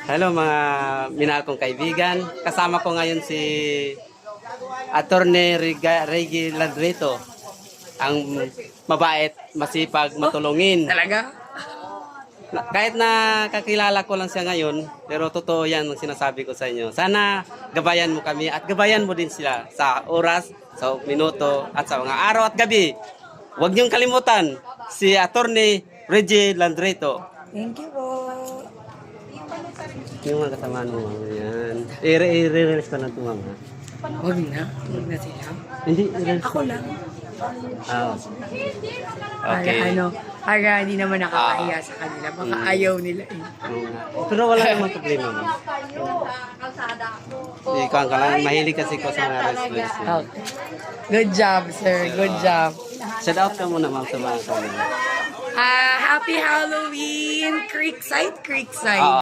Hello mga minahal kong kaibigan. Kasama ko ngayon si Attorney Reggie Ladrito. Ang mabait, masipag, matulungin. Talaga? Kahit na kakilala ko lang siya ngayon, pero totoo yan ang sinasabi ko sa inyo. Sana gabayan mo kami at gabayan mo din sila sa oras, sa minuto at sa mga araw at gabi. Huwag niyong kalimutan si Attorney Reggie Ladrito. Thank you po. Yung mga kasamaan mo, yan. I-release ko na ito, mama. Huwag na. Huwag na sila. Hindi, i-release Ako lang. Ah, okay. Para hindi naman nakakahiya sa kanila. Baka ayaw nila eh. Pero wala namang problema, ma'am. Ikaw ka lang, mahilig kasi ko sa mga restaurants. Okay. Good job, sir. Good job. Shout out ka muna, ma'am, sa mga kanila. Happy Halloween! Creekside, Creekside.